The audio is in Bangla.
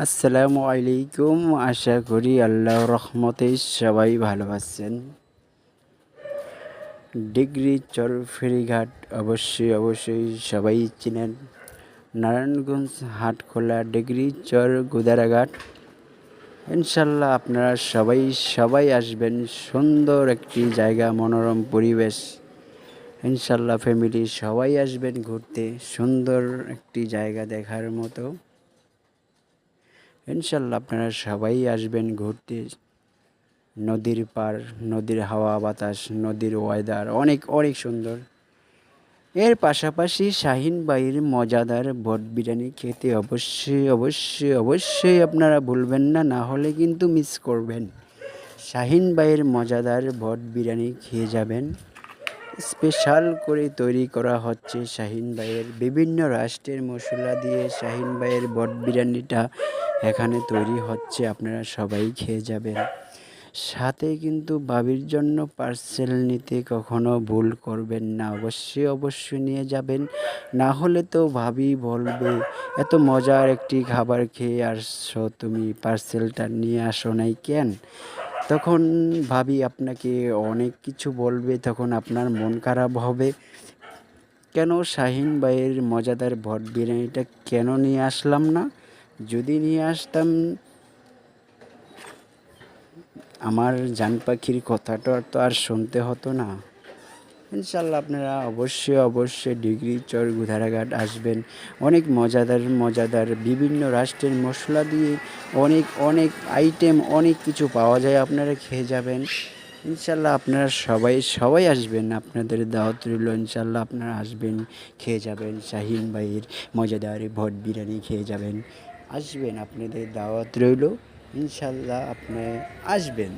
আসসালামু আলাইকুম। আশা করি আল্লাহর রহমতে সবাই ভালো আছেন। ডিগ্রি চর ফেরিঘাট অবশ্যই সবাই চিনেন। নারায়ণগঞ্জ হাটখোলা ডিগ্রি চর গুদারাঘাট। ইনশাল্লাহ আপনারা সবাই আসবেন। সুন্দর একটি জায়গা, মনোরম পরিবেশ। ইনশাল্লাহ ফ্যামিলি সবাই আসবেন ঘুরতে। সুন্দর একটি জায়গা দেখার মতো। ইনশাল্লাহ আপনারা সবাই আসবেন ঘুরতে। নদীর পার, নদীর হাওয়া বাতাস, নদীর ওয়েদার অনেক সুন্দর। এর পাশাপাশি শাহিন ভাইয়ের মজাদার বট বিরিয়ানি খেতে অবশ্যই আপনারা ভুলবেন না, না হলে কিন্তু মিস করবেন। শাহিন ভাইয়ের মজাদার বট বিরিয়ানি খেয়ে যাবেন। স্পেশাল করে তৈরি করা হচ্ছে শাহিন ভাইয়ের বিভিন্ন রাষ্ট্রের মশলা দিয়ে। শাহিন ভাইয়ের বট বিরিয়ানিটা এখানে তৈরি হচ্ছে, আপনারা সবাই খেয়ে যাবেন। সাথে কিন্তু ভাবির জন্য পার্সেল নিতে কখনো ভুল করবেন না। অবশ্যই নিয়ে যাবেন, না হলে তো ভাবি বলবে এত মজার একটি খাবার খেয়ে আসছো, তুমি পার্সেলটা নিয়ে আসো নাই কেন? তখন ভাবি আপনাকে অনেক কিছু বলবে, তখন আপনার মন খারাপ হবে। কেন শাহিন ভাইয়ের মজাদার ভট বিরিয়ানিটা কেন নিয়ে আসলাম না? যদি নিয়ে আসতাম, আমার জান পাখির কথাটা তো আর শুনতে হতো না। ইনশাল্লাহ আপনারা অবশ্যই ডিগ্রি চর গুদারাঘাট আসবেন। অনেক মজাদার বিভিন্ন রাষ্ট্রের মশলা দিয়ে অনেক আইটেম, অনেক কিছু পাওয়া যায়, আপনারা খেয়ে যাবেন। ইনশাল্লাহ আপনারা সবাই আসবেন, আপনাদের দাওয়াত রইল। ইনশাল্লাহ আপনারা আসবেন, খেয়ে যাবেন। শাহিন ভাইয়ের মজাদার ভট বিরিয়ানি খেয়ে যাবেন। আসবেন, আপনাদের দাওয়াত রইল। ইনশাল্লাহ আপনি আসবেন।